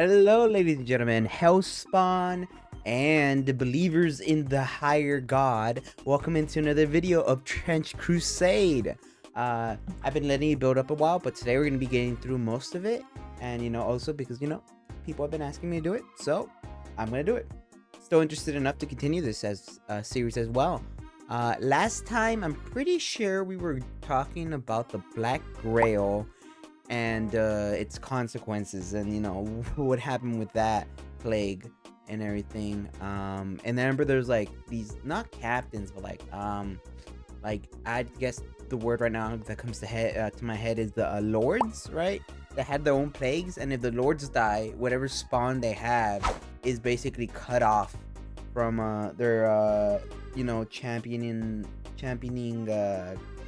Hello, ladies and gentlemen, Hellspawn and the believers in the higher God. Welcome into another video of Trench Crusade. I've been letting it build up a while, but today we're going to be getting through most of it. And, also because, people have been asking me to do it, so I'm going to do it. Still interested enough to continue this as a series as well. Last time, I'm pretty sure we were talking about the Black Grail and its consequences, and what happened with that plague and everything. And I remember there's like these, not captains, but like I guess the word right now that comes to my head is the lords, right? That had their own plagues, and if the lords die, whatever spawn they have is basically cut off from their championing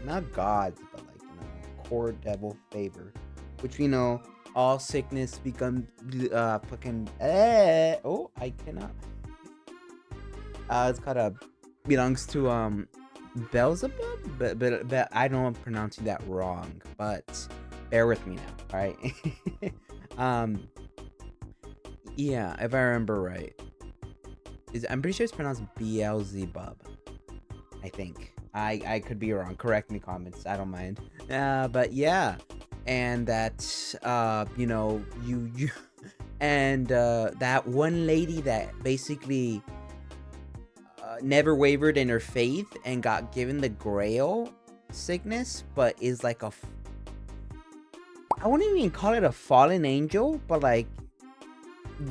not gods, but like core devil favor, which we know all sickness becomes fucking oh, I cannot. It's called belongs to Beelzebub, but I know I'm pronouncing that wrong, but bear with me now, right? Yeah, if I remember right, I'm pretty sure it's pronounced Beelzebub. I think I could be wrong. Correct me, comments. I don't mind. But yeah. And that you and that one lady that basically never wavered in her faith and got given the Grail sickness, but is like I wouldn't even call it a fallen angel, but like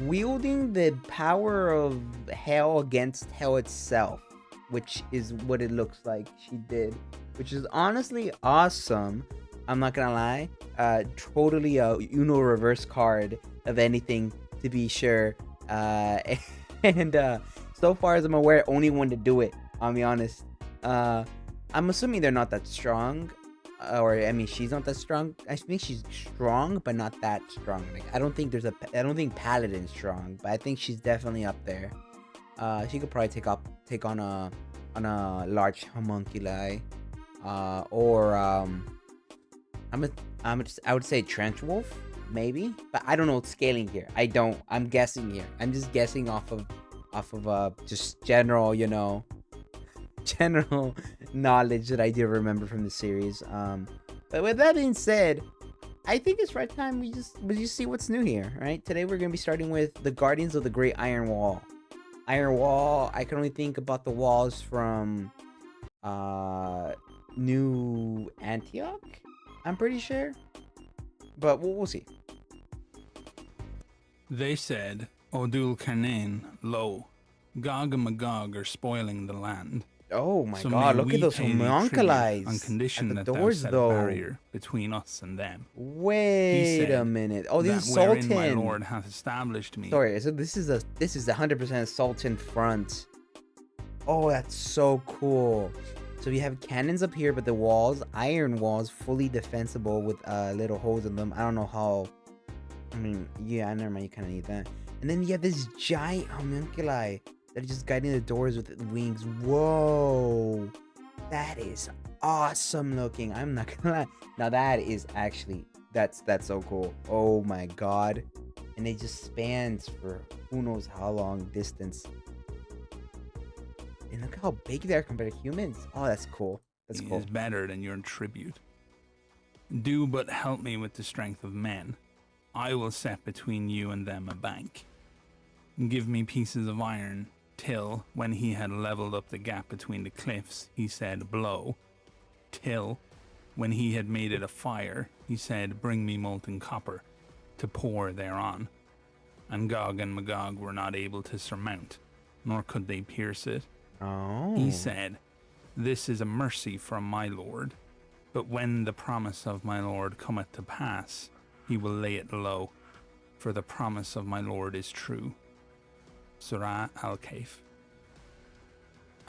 wielding the power of hell against hell itself, which is what it looks like she did, which is honestly awesome. I'm not gonna lie, totally a Uno reverse card of anything, to be sure. And so far as I'm aware, only one to do it. I'll be honest. I'm assuming they're not that strong, or I mean, she's not that strong. I think she's strong, but not that strong. Like I don't think Paladin's strong, but I think she's definitely up there. She could probably take on a large homunculi, or I would say Trench Wolf, maybe, but I don't know scaling here. I'm guessing here. I'm just guessing off of just general, general knowledge that I do remember from the series. But with that being said, I think it's right time we just see what's new here, right? Today we're gonna be starting with the Guardians of the Great Iron Wall. Iron Wall, I can only think about the walls from New Antioch, I'm pretty sure, but we'll see. They said, Odul Carnain, lo, Gog and Magog are spoiling the land. Oh my god, look at those homunculi on condition at the that doors, thou set though. A barrier between us and them. Wait a minute. Oh, this is wherein Sultan. My lord hath established me. Sorry, so this is 100% Sultan front. Oh, that's so cool. So we have cannons up here, but the walls, iron walls, fully defensible with little holes in them. I don't know how. I mean, yeah, never mind. You kind of need that. And then you have this giant homunculi that are just guiding the doors with wings. Whoa, that is awesome looking. I'm not gonna lie. Now that is actually that's so cool. Oh my god. And it just spans for who knows how long distance. And look how big they are compared to humans. Oh, that's cool. That's cool. He is better than your tribute. Do but help me with the strength of men. I will set between you and them a bank. Give me pieces of iron, till, when he had leveled up the gap between the cliffs, he said, blow. Till, when he had made it a fire, he said, bring me molten copper, to pour thereon. And Gog and Magog were not able to surmount, nor could they pierce it. Oh. He said, this is a mercy from my lord, but when the promise of my lord cometh to pass, he will lay it low, for the promise of my lord is true. Surah al-Kaf.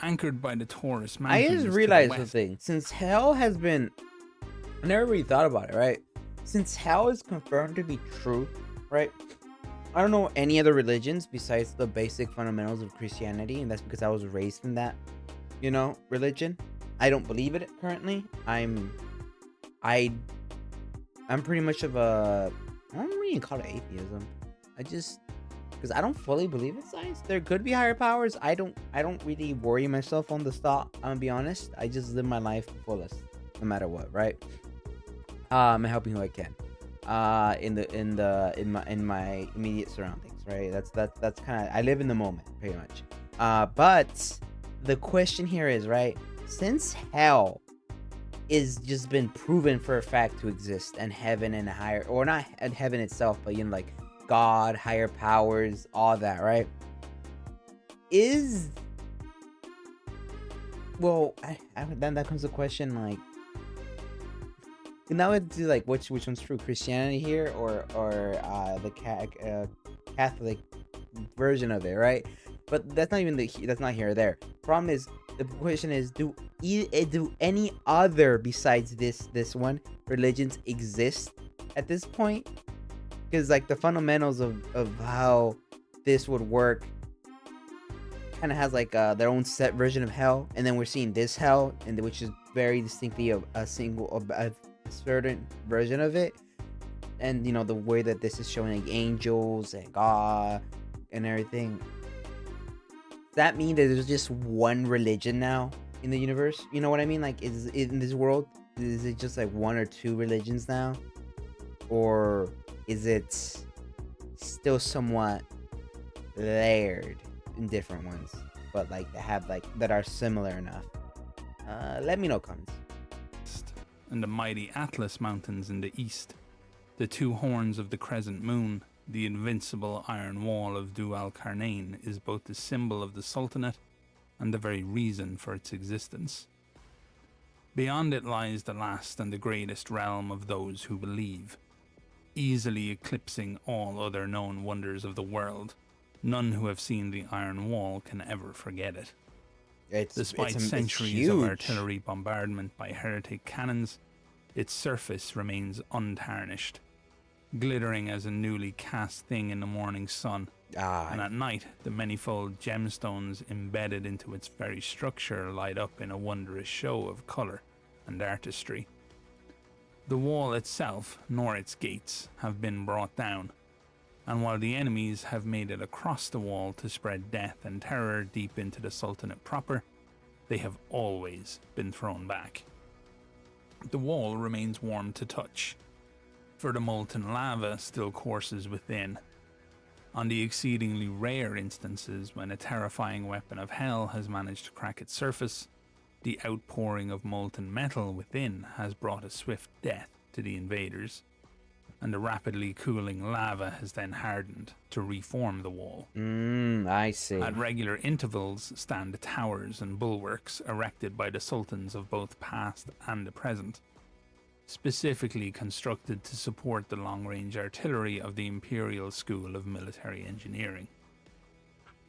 Anchored by the Taurus Mountains. I just realized something. Since hell has been, I never really thought about it, right? Since hell is confirmed to be true, right? I don't know any other religions besides the basic fundamentals of Christianity, and that's because I was raised in that, religion. I don't believe it currently. I'm pretty much of a, I don't really call it atheism. Because I don't fully believe in science. There could be higher powers. I don't really worry myself on this thought. I'm gonna be honest. I just live my life the fullest, no matter what, right? Helping who I can. In my immediate surroundings, right? That's kind of, I live in the moment, pretty much. But the question here is, right? Since hell is just been proven for a fact to exist, and heaven and higher, or not heaven itself, but like God, higher powers, all that, right? Then that comes the question, like, now it's like which one's true, Christianity here or the Catholic version of it, right? But that's not here or there. Problem is, the question is, do any other besides this one religions exist at this point? Because like the fundamentals of how this would work kind of has like their own set version of hell, and then we're seeing this hell, and which is very distinctly a certain version of it. And the way that this is showing like angels and God and everything, does that mean that there's just one religion now in the universe? You know what I mean? Like, is in this world, is it just like one or two religions now, or is it still somewhat layered in different ones, but like that are similar enough? Let me know, comments. And the mighty Atlas Mountains in the east, the two horns of the crescent moon, the invincible iron wall of Du al-Qarnayn is both the symbol of the Sultanate and the very reason for its existence. Beyond it lies the last and the greatest realm of those who believe, easily eclipsing all other known wonders of the world. None who have seen the Iron Wall can ever forget it. Despite centuries of artillery bombardment by heretic cannons, its surface remains untarnished, glittering as a newly cast thing in the morning sun. And at night, the manifold gemstones embedded into its very structure light up in a wondrous show of colour and artistry. The wall itself, nor its gates, have been brought down, and while the enemies have made it across the wall to spread death and terror deep into the Sultanate proper, they have always been thrown back. The wall remains warm to touch, for the molten lava still courses within. On the exceedingly rare instances when a terrifying weapon of hell has managed to crack its surface, the outpouring of molten metal within has brought a swift death to the invaders, and the rapidly cooling lava has then hardened to reform the wall. I see. At regular intervals stand towers and bulwarks erected by the sultans of both past and the present, specifically constructed to support the long-range artillery of the Imperial School of Military Engineering.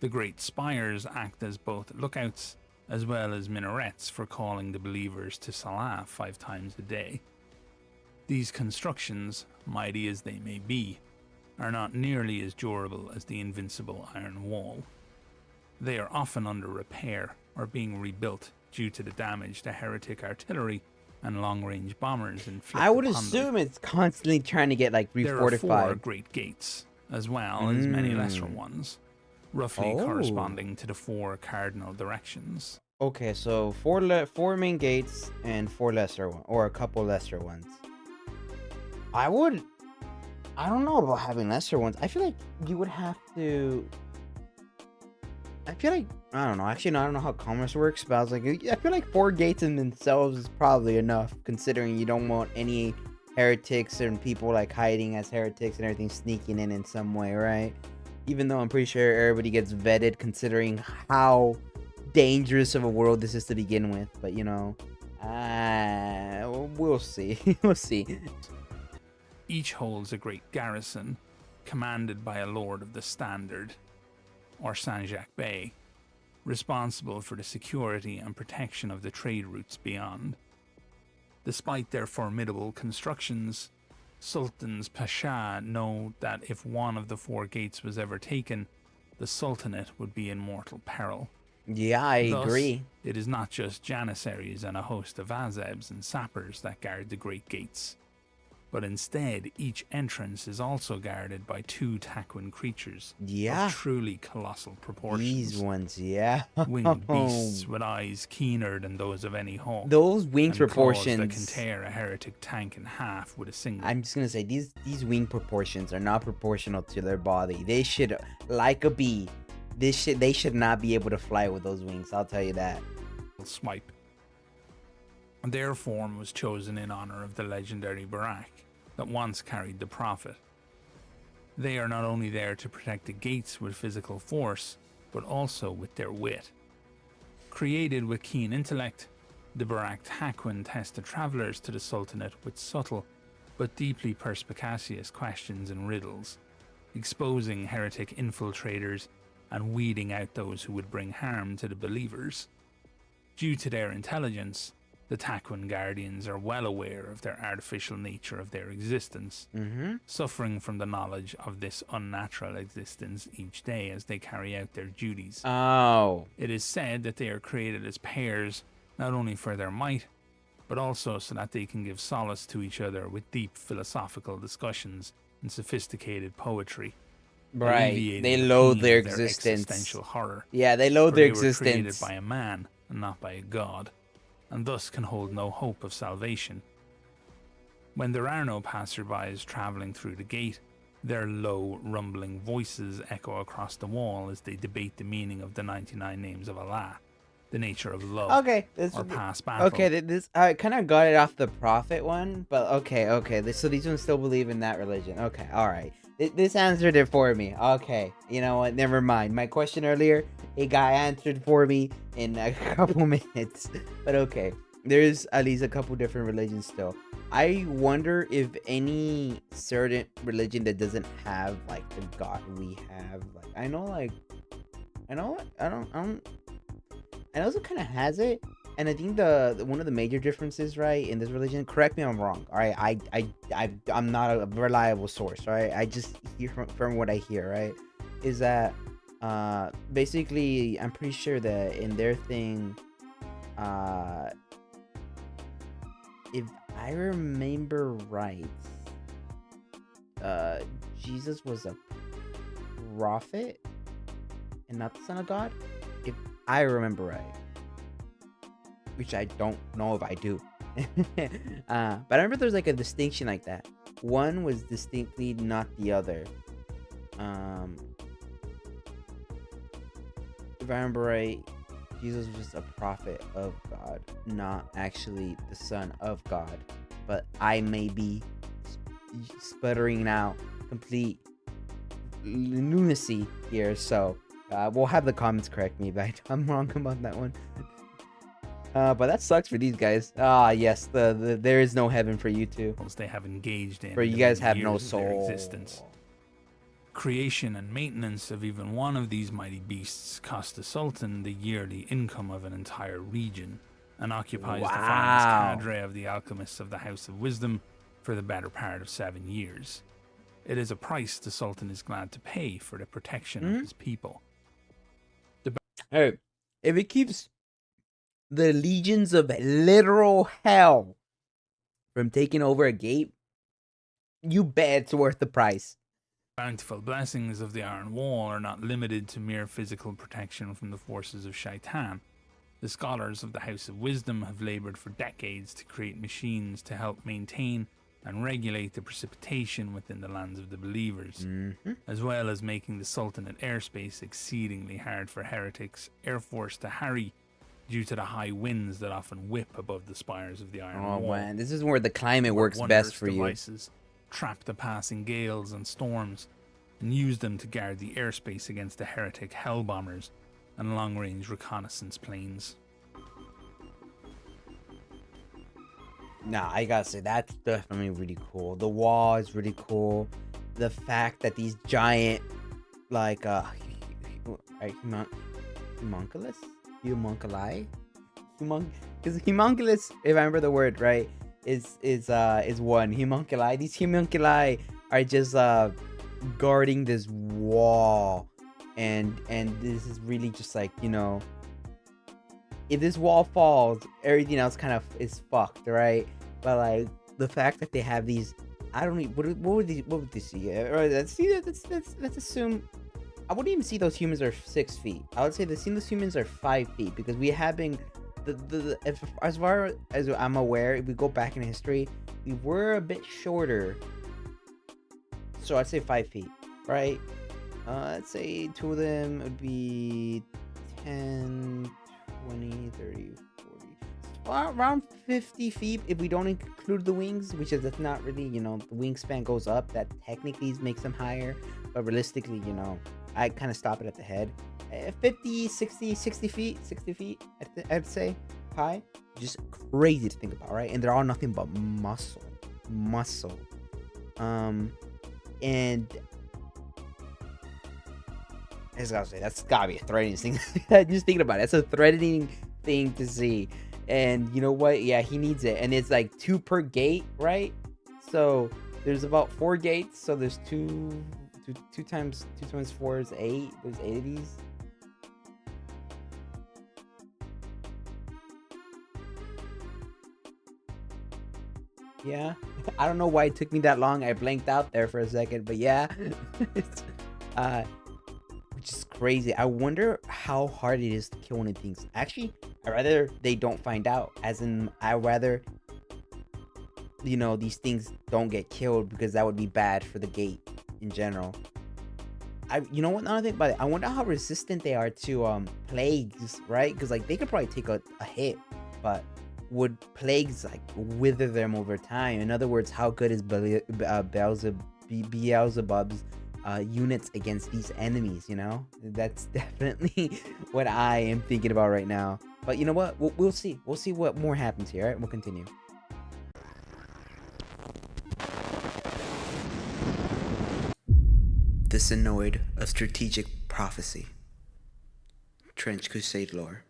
The great spires act as both lookouts as well as minarets for calling the believers to Salah 5 times a day. These constructions, mighty as they may be, are not nearly as durable as the invincible iron wall. They are often under repair or being rebuilt due to the damage the heretic artillery and long-range bombers inflict. I would assume it's constantly trying to get like refortified. There are 4 great gates, as well as many lesser ones, roughly corresponding to the 4 cardinal directions. Okay, so 4 main gates and 4 lesser ones, or a couple lesser ones. I don't know about having lesser ones. I feel like you would have to. I don't know. Actually, no, I don't know how commerce works, but I was like, I feel like 4 gates in themselves is probably enough, considering you don't want any heretics and people like hiding as heretics and everything sneaking in some way, right? Even though I'm pretty sure everybody gets vetted, considering how dangerous of a world this is to begin with. But we'll see. We'll see. Each holds a great garrison, commanded by a Lord of the Standard, or Saint-Jacques Bey, responsible for the security and protection of the trade routes beyond. Despite their formidable constructions, Sultans Pasha know that if one of the 4 gates was ever taken, the Sultanate would be in mortal peril. Yeah, I agree. It is not just janissaries and a host of azebs and sappers that guard the great gates, but instead each entrance is also guarded by 2 Taquin creatures Yeah. of truly colossal proportions. These ones, yeah. Winged beasts with eyes keener than those of any hawk. Those wing and claws that can proportions. tear a heretic tank in half with a single. I'm just gonna say these wing proportions are not proportional to their body. They should, like a bee, they should not be able to fly with those wings. I'll tell you that. Swipe. Their form was chosen in honor of the legendary Barak that once carried the Prophet. They are not only there to protect the gates with physical force, but also with their wit. Created with keen intellect, the Barak Taquin test the travelers to the Sultanate with subtle but deeply perspicacious questions and riddles, exposing heretic infiltrators and weeding out those who would bring harm to the believers. Due to their intelligence, the Taquin Guardians are well aware of their artificial nature of their existence, suffering from the knowledge of this unnatural existence each day as they carry out their duties. Oh. It is said that they are created as pairs, not only for their might, but also so that they can give solace to each other with deep philosophical discussions and sophisticated poetry. Right. alleviating They the loathe pain their of existence. Existential horror. Yeah, they loathe For their they were created existence. by a man and not by a god, and thus can hold no hope of salvation. When there are no passerbys travelling through the gate, their low, rumbling voices echo across the wall as they debate the meaning of the 99 names of Allah, the nature of love, Okay, or past battle. okay. This I kind of got it off the prophet one, but okay. So these ones still believe in that religion. Okay, all right. This answered it for me. Okay, you know what? Never mind. My question earlier, it got answered for me in a couple minutes. But okay, there's at least a couple different religions still. I wonder if any certain religion that doesn't have like the God we have. Like I know it also kind of has it, and I think the one of the major differences, right, in this religion. Correct me if I'm wrong. All right, I'm not a reliable source, right? I just hear from what I hear, right, is that basically I'm pretty sure that in their thing, if I remember right, Jesus was a prophet and not the son of God. If I remember right, which I don't know if I do. But I remember there's like a distinction like that. One was distinctly not the other. If I remember right, Jesus was just a prophet of God, not actually the son of God. But I may be sputtering out complete lunacy here, so we'll have the comments correct me if I'm wrong about that one. But that sucks for these guys. Yes, the there is no heaven for you two. They have engaged in. For you guys have no years of their soul. existence. Creation and maintenance of even one of these mighty beasts cost the Sultan the yearly income of an entire region, and occupies the finest cadre of the alchemists of the House of Wisdom for the better part of 7 years. It is a price the Sultan is glad to pay for the protection of his people. Hey, if it keeps the legions of literal hell from taking over a gate, you bet it's worth the price. Bountiful blessings of the Iron Wall are not limited to mere physical protection from the forces of Shaitan. The scholars of the House of Wisdom have labored for decades to create machines to help maintain and regulate the precipitation within the lands of the believers, as well as making the Sultanate airspace exceedingly hard for heretics' air force to harry due to the high winds that often whip above the spires of the Iron Wall. Oh man, this is where the climate works best for you. Devices trap the passing gales and storms and use them to guard the airspace against the heretic hell bombers and long-range reconnaissance planes. Nah, I gotta say, that's definitely really cool. The wall is really cool. The fact that these giant, like, homunculus? Homunculi? Because homunculus, if I remember the word right, is one. Homunculi. These homunculi are just guarding this wall, and this is really just like, you know, if this wall falls, everything else kind of is fucked, right? But like the fact that they have these I don't even, what would they see? Or let's assume I wouldn't even see those humans are 6 feet. I would say those humans are 5 feet because we have been as far as I'm aware, if we go back in history, we were a bit shorter. So I'd say 5 feet, right? Let's say 2 of them would be 10, 20, 30, 40, around 50 feet if we don't include the wings, which is that's not really, the wingspan goes up. That technically makes them higher, but realistically, I kind of stop it at the head. 50, 60 feet, I'd say high. Just crazy to think about, right? And they're all nothing but muscle. And I gotta say, that's gotta be a threatening thing. Just thinking about it, that's a threatening thing to see. And you know what? Yeah, he needs it. And it's like 2 per gate, right? So there's about 4 gates. So there's 2 times 4 is 8. There's 8 of these. Yeah, I don't know why it took me that long. I blanked out there for a second, but yeah, which is crazy. I wonder how hard it is to kill one of these things. Actually, I rather they don't find out. As in, I rather these things don't get killed because that would be bad for the gate in general. You know what? Another thing about it, I wonder how resistant they are to plagues, right? Because like they could probably take a hit, but would plagues like wither them over time? In other words, how good is Beelzebub's units against these enemies? That's definitely what I am thinking about right now. But you know what? We'll see. We'll see what more happens here. All right, we'll continue. The Synod of Strategic Prophecy. Trench Crusade Lore.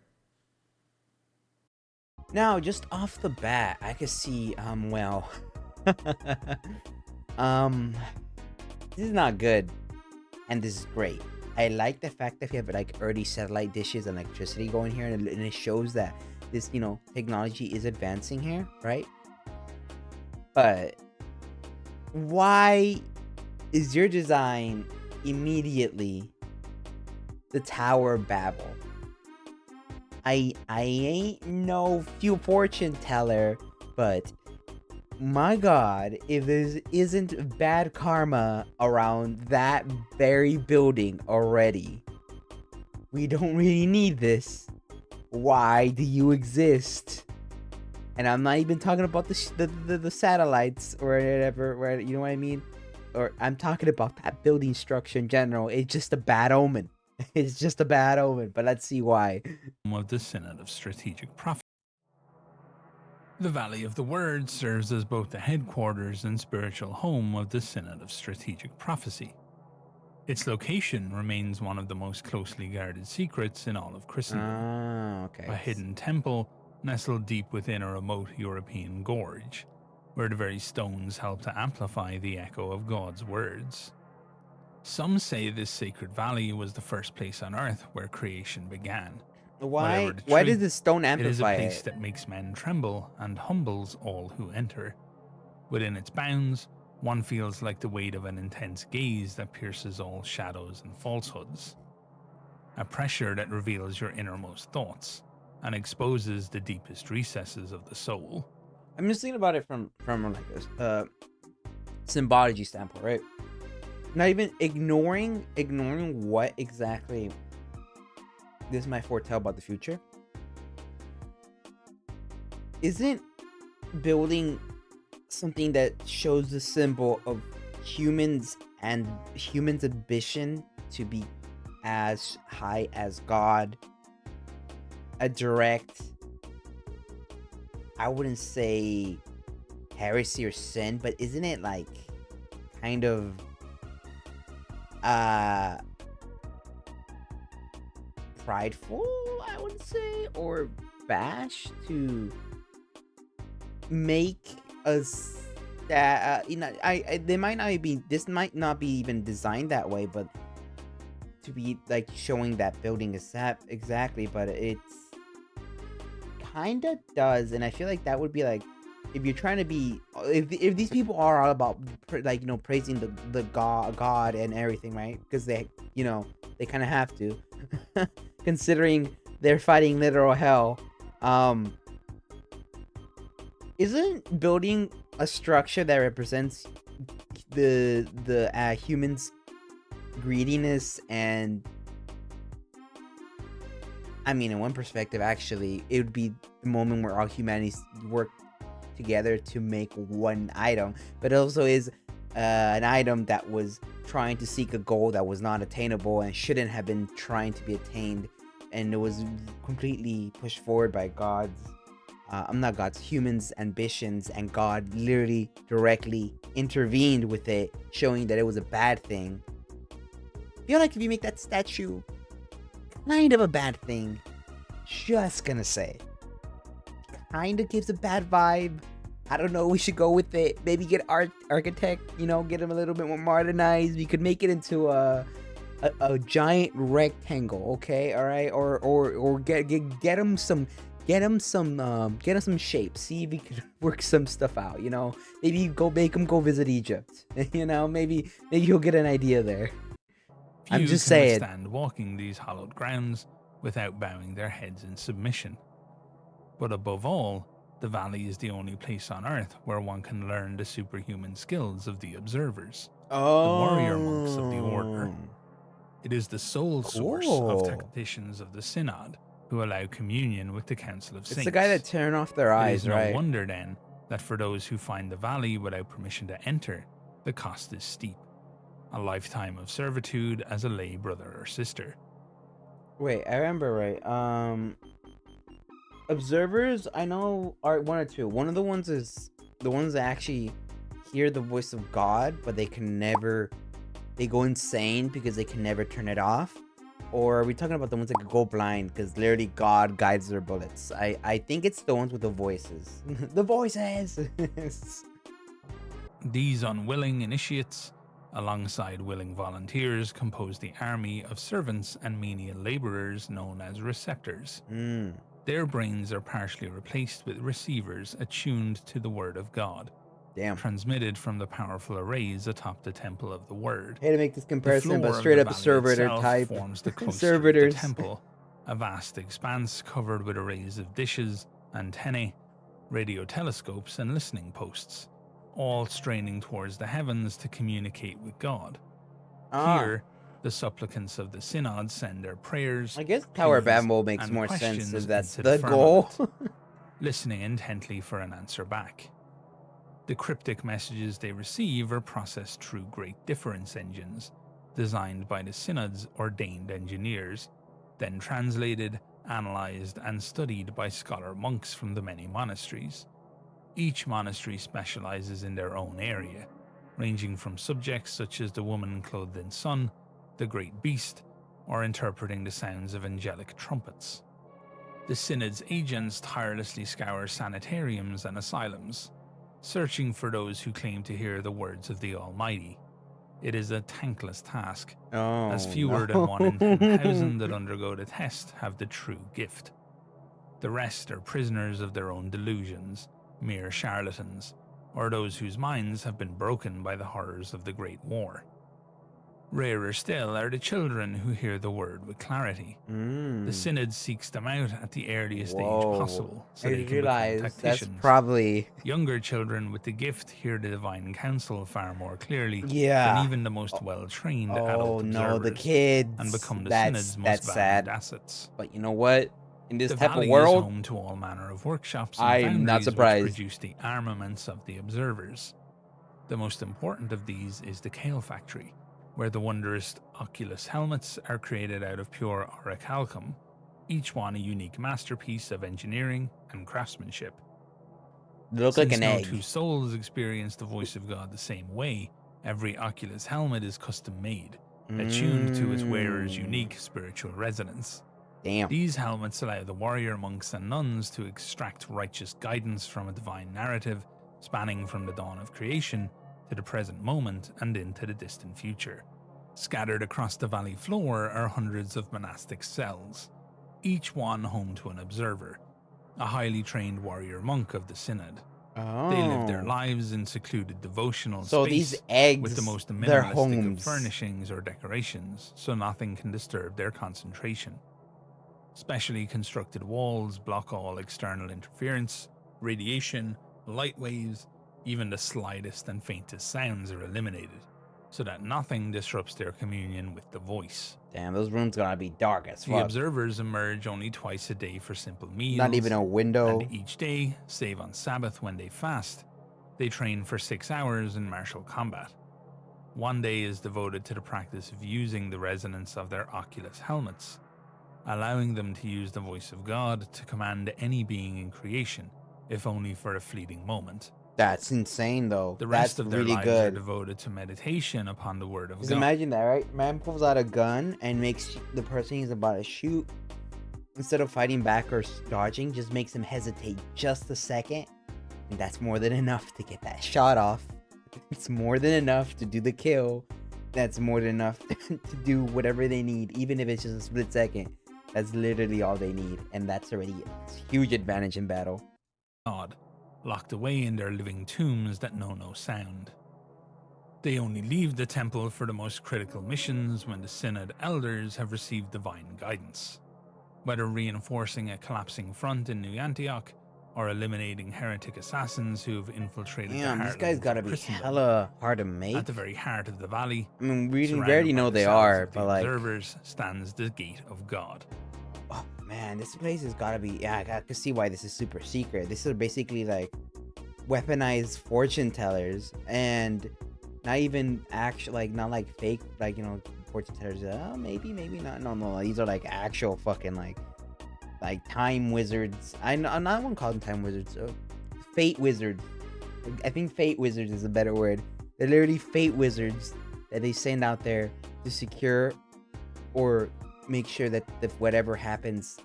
Now, just off the bat, I can see, this is not good, and this is great. I like the fact that we have, like, early satellite dishes and electricity going here, and it shows that this, technology is advancing here, right? But why is your design immediately the Tower of Babel? I ain't no fortune teller, but my God, if there isn't bad karma around that very building already, we don't really need this. Why do you exist? And I'm not even talking about the satellites or whatever, where, you know what I mean? Or I'm talking about that building structure in general. It's just a bad omen. It's just a bad omen, but let's see why. Of the Synod of Strategic Prophecy. The Valley of the Word serves as both the headquarters and spiritual home of the Synod of Strategic Prophecy. Its location remains one of the most closely guarded secrets in all of Christendom. Okay. A hidden temple nestled deep within a remote European gorge, where the very stones help to amplify the echo of God's words. Some say this sacred valley was the first place on Earth where creation began. Why does the stone amplify it? It is a place that makes men tremble and humbles all who enter. Within its bounds, one feels like the weight of an intense gaze that pierces all shadows and falsehoods. A pressure that reveals your innermost thoughts and exposes the deepest recesses of the soul. I'm just thinking about it from like a symbology standpoint, right? Not even ignoring what exactly this might foretell about the future. Isn't building something that shows the symbol of humans and humans' ambition to be as high as God a direct, I wouldn't say heresy or sin, but isn't it like kind of prideful, I would say, or bash to make us that they might not be, this might not be even designed that way, but to be like showing that building is exactly, but it's kind of does, and I feel like that would be like if you're trying to be, if these people are all about like, you know, praising the God and everything, right? Because they, you know, they kind of have to, considering they're fighting literal hell. Isn't building a structure that represents the humans' greediness and, I mean, in one perspective, actually, it would be the moment where all humanity work together to make one item, but it also is an item that was trying to seek a goal that was not attainable and shouldn't have been trying to be attained, and it was completely pushed forward by humans' ambitions, and God literally directly intervened with it, showing that it was a bad thing. I feel like if you make that statue kind of a bad thing, just gonna say, kind of gives a bad vibe. I don't know, we should go with it. Maybe get architect, you know, get him a little bit more modernized. We could make it into a giant rectangle, okay? All right, or get him some shape. See if we could work some stuff out, you know. Maybe make him go visit Egypt. You know, maybe you'll get an idea there. Few I'm just can saying. withstand walking these hallowed grounds without bowing their heads in submission. But above all, the valley is the only place on Earth where one can learn the superhuman skills of the observers, the warrior monks of the order. It is the sole source of tacticians of the Synod, who allow communion with the Council of Saints. It's the guy that turn off their eyes, right? It is no wonder then that for those who find the valley without permission to enter, the cost is steep. A lifetime of servitude as a lay brother or sister. Wait, I remember right. Observers, I know, are one or two. One of the ones is the ones that actually hear the voice of God, but they go insane because they can never turn it off. Or are we talking about the ones that could go blind because literally God guides their bullets? I think it's the ones with the voices. The voices! These unwilling initiates, alongside willing volunteers, compose the army of servants and menial laborers known as receptors. Their brains are partially replaced with receivers attuned to the word of God, transmitted from the powerful arrays atop the temple of the word. Hate to make this comparison, but straight up a servitor type. Forms the cloister of the temple, a vast expanse covered with arrays of dishes, antennae, radio telescopes, and listening posts, all straining towards the heavens to communicate with God. Here, the supplicants of the Synod send their prayers. I guess Tower Babel makes more sense if that's the goal. Listening intently for an answer back. The cryptic messages they receive are processed through great difference engines, designed by the Synod's ordained engineers, then translated, analyzed, and studied by scholar monks from the many monasteries. Each monastery specializes in their own area, ranging from subjects such as the woman clothed in sun, the great beast, or interpreting the sounds of angelic trumpets. The Synod's agents tirelessly scour sanitariums and asylums, searching for those who claim to hear the words of the Almighty. It is a thankless task, as fewer than 1 in 10,000 that undergo the test have the true gift. The rest are prisoners of their own delusions, mere charlatans, or those whose minds have been broken by the horrors of the Great War. Rarer still are the children who hear the word with clarity. The Synod seeks them out at the earliest age possible, so they can become tacticians. That's probably... Younger children with the gift hear the divine counsel far more clearly than even the most well-trained adult observers, the kids, and become the Synod's most valued assets. But you know what? In this type of is world, home to all manner of workshops and I'm not foundries surprised. which produce the armaments of the observers. The most important of these is the Kale Factory, where the wondrous Oculus helmets are created out of pure orichalcum, each one a unique masterpiece of engineering and craftsmanship. They look like an egg. Since no two souls experience the voice of God the same way, every Oculus helmet is custom-made, attuned to its wearer's unique spiritual resonance. These helmets allow the warrior monks and nuns to extract righteous guidance from a divine narrative spanning from the dawn of creation to the present moment and into the distant future. Scattered across the valley floor are hundreds of monastic cells, each one home to an observer, a highly trained warrior monk of the Synod. They live their Oh. lives in secluded devotional So space these eggs, with the most they're minimalistic of homes. furnishings or decorations, so nothing can disturb their concentration. Specially constructed walls block all external interference, radiation, light waves, even the slightest and faintest sounds are eliminated, so that nothing disrupts their communion with the voice. Damn, those rooms gotta be dark as The fuck. observers emerge only twice a day for simple meals. Not even a window. And each day, save on Sabbath when they fast, they train for 6 hours in martial combat. One day is devoted to the practice of using the resonance of their oculus helmets, allowing them to use the voice of God to command any being in creation, if only for a fleeting moment. That's insane, though. The rest That's of their really lives good. are devoted to meditation upon the word of Just God. imagine that, right? Man pulls out a gun and makes the person he's about to shoot, instead of fighting back or dodging, just makes him hesitate just a second. And that's more than enough to get that shot off. It's more than enough to do the kill. That's more than enough to do whatever they need, even if it's just a split second. That's literally all they need. And that's already a huge advantage in battle. God, locked away in their living tombs that know no sound. They only leave the temple for the most critical missions when the Synod elders have received divine guidance. Whether reinforcing a collapsing front in New Antioch, or eliminating heretic assassins who have infiltrated Damn, the these guys heartlands gotta of be Christendom. halla hard to make. At the very heart of the valley, I mean, we surrounded already by know the they cells are, of the but like, observers, stands the gate of God. oh man, this place has gotta be. Yeah, I can see why this is super secret. This is basically like weaponized fortune tellers, and not even actual, like not like fake, like, you know, fortune tellers. Maybe not. No. These are like actual fucking like time wizards. I'm not one call them time wizards. Fate wizards. I think fate wizards is a better word. They're literally fate wizards that they send out there to secure or make sure that whatever happens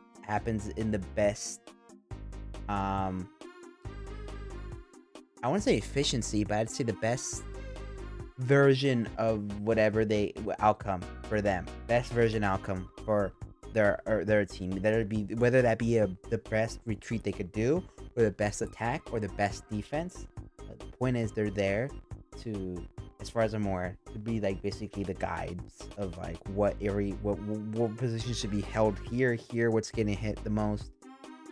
in the best. I wouldn't say efficiency, but I'd say the best version of whatever outcome for them. Best version outcome for their team. Whether that be the best retreat they could do, or the best attack, or the best defense. But the point is, they're there to, as far as I'm aware, to be like basically the guides of like what area, what position should be held here, what's getting hit the most,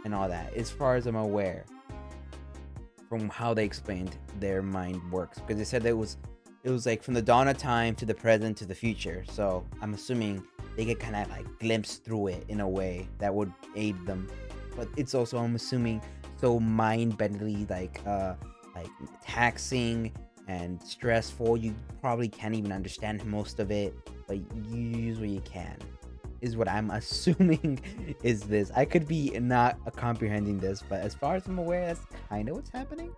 and all that. As far as I'm aware, from how they explained their mind works, because they said that it was like from the dawn of time to the present to the future. So I'm assuming they could kind of like glimpse through it in a way that would aid them. But it's also, I'm assuming, so mind-bendingly like taxing and stressful. You probably can't even understand most of it, but you use what you can, is what I'm assuming is this. I could be not comprehending this, but as far as I'm aware, that's kind of what's happening.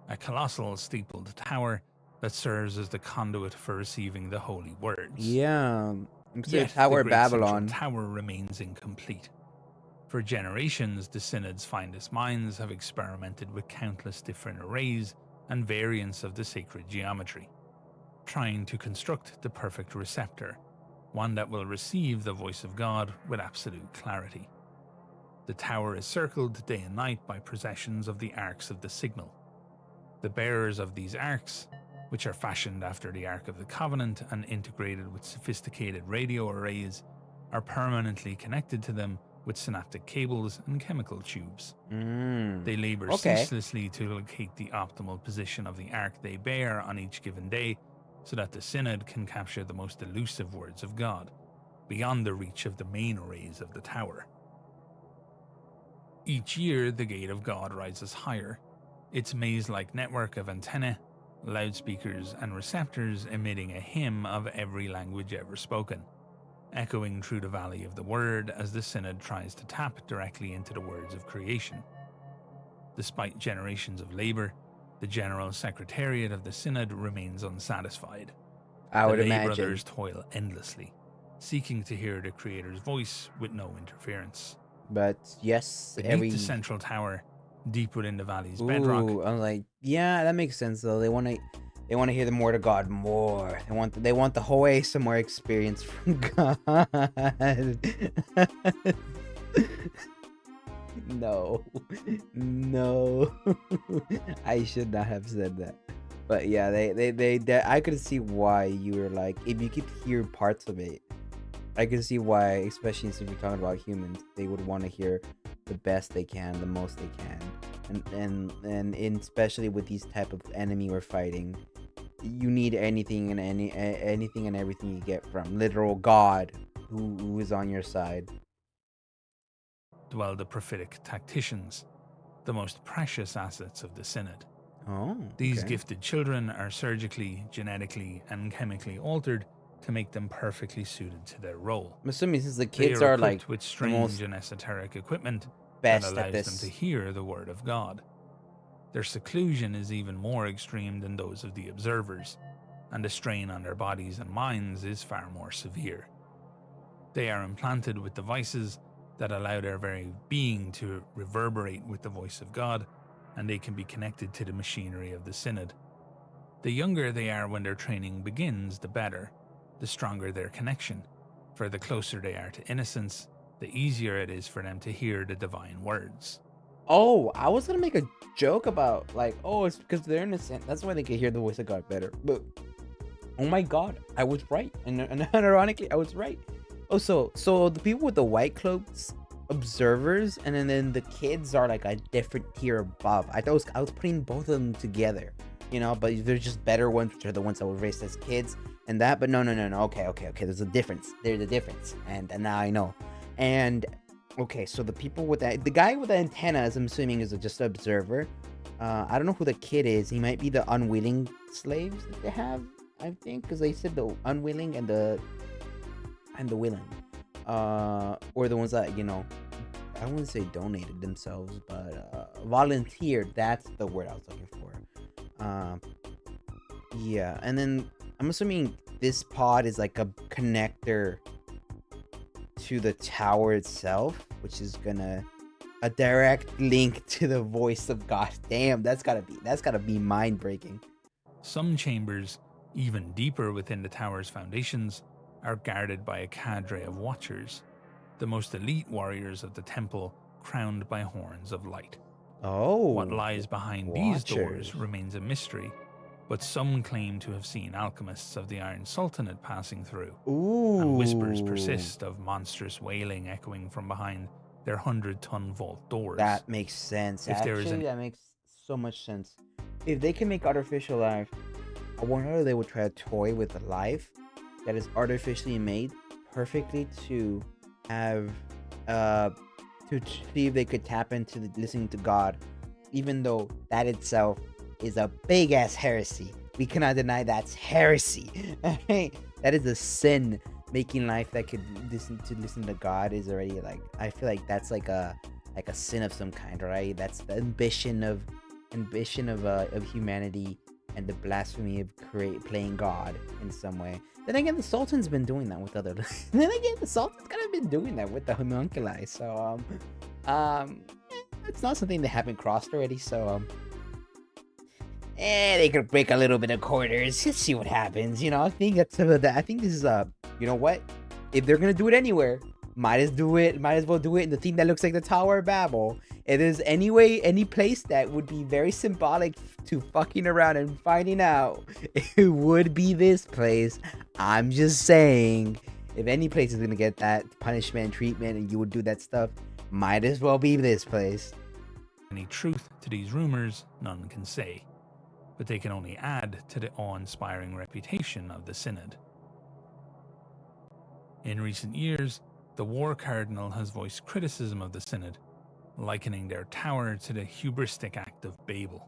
A colossal steepled tower that serves as the conduit for receiving the holy words. Yeah, Yet Tower the of great central Babylon. tower remains incomplete. For generations, the Synod's finest minds have experimented with countless different arrays and variants of the sacred geometry, trying to construct the perfect receptor, one that will receive the voice of God with absolute clarity. The tower is circled day and night by processions of the arcs of the signal. The bearers of these arcs, which are fashioned after the Ark of the Covenant and integrated with sophisticated radio arrays, are permanently connected to them with synaptic cables and chemical tubes. They labor ceaselessly to locate the optimal position of the ark they bear on each given day, so that the Synod can capture the most elusive words of God, beyond the reach of the main arrays of the tower. Each year, the Gate of God rises higher, its maze-like network of antennae, loudspeakers, and receptors emitting a hymn of every language ever spoken, echoing through the Valley of the Word as the Synod tries to tap directly into the words of creation. Despite generations of labor, the General Secretariat of the Synod remains unsatisfied. I would the lay imagine. brothers toil endlessly, seeking to hear the Creator's voice with no interference. But yes, Beneath the central tower, deep within the valley's bedrock. I was like, yeah, that makes sense though. They want to hear the word of God more. They want the whole ASMR experience from God. No, no, I should not have said that. But yeah, I could see why you were like, if you could hear parts of it, I can see why, especially since we're talking about humans, they would want to hear the best they can, the most they can, especially with these type of enemy we're fighting, you need anything and everything you get from literal God who is on your side. Dwell the prophetic tacticians, the most precious assets of the Synod. Oh, These okay. gifted children are surgically, genetically, and chemically altered to make them perfectly suited to their role. I'm assuming since the They kids are are like equipped with the strange most and esoteric equipment that best at allows them to this. hear the word of God. Their seclusion is even more extreme than those of the observers, and the strain on their bodies and minds is far more severe. They are implanted with devices that allow their very being to reverberate with the voice of God, and they can be connected to the machinery of the Synod. The younger they are when their training begins, the better, the stronger their connection, for the closer they are to innocence, the easier it is for them to hear the divine words. Oh, I was gonna make a joke about like, oh, it's because they're innocent. That's why they can hear the voice of God better. But oh my God, I was right, and ironically, I was right. Oh, so the people with the white cloaks, observers, and then the kids are like a different tier above. I was putting both of them together, but they're just better ones, which are the ones that were raised as kids and that. But no. Okay. There's a difference. There's a difference, and now I know. And okay, so the people with the guy with the antennas, I'm assuming is just an observer. I don't know who the kid is. He might be the unwilling slaves that they have. I think because they said the unwilling and the willing, or the ones that I wouldn't say donated themselves, but volunteered. That's the word I was looking for. Yeah, and then I'm assuming this pod is like a connector to the tower itself, which is gonna a direct link to the voice of God. Damn, that's gotta be mind breaking. Some chambers, even deeper within the tower's foundations, are guarded by a cadre of watchers, the most elite warriors of the temple, crowned by horns of light. Oh, what lies behind these doors remains a mystery, but some claim to have seen alchemists of the Iron Sultanate passing through. Ooh. And whispers persist of monstrous wailing echoing from behind their 100-ton vault doors. That makes sense. That makes so much sense. If they can make artificial life, I wonder if they would try to toy with a life that is artificially made perfectly to have to see if they could tap into listening to God, even though that itself is a big ass heresy. We cannot deny that's heresy. That is a sin. Making life that could listen to God is already like, I feel like that's like a sin of some kind, right? That's the ambition of humanity and the blasphemy of playing God in some way. Then again, the Sultan's been doing that with other. Then again, the Sultan's kind of been doing that with the homunculi. So it's not something they haven't crossed already. So they could break a little bit of quarters. Just see what happens. I think that's I think this is you know what? If they're gonna do it anywhere, might as well do it in the thing that looks like the Tower of Babel. If there's any place that would be very symbolic to fucking around and finding out, it would be this place. I'm just saying, if any place is gonna get that punishment and treatment and you would do that stuff, might as well be this place. Any truth to these rumors, none can say, but they can only add to the awe-inspiring reputation of the Synod. In recent years, the War Cardinal has voiced criticism of the Synod, likening their tower to the hubristic act of Babel.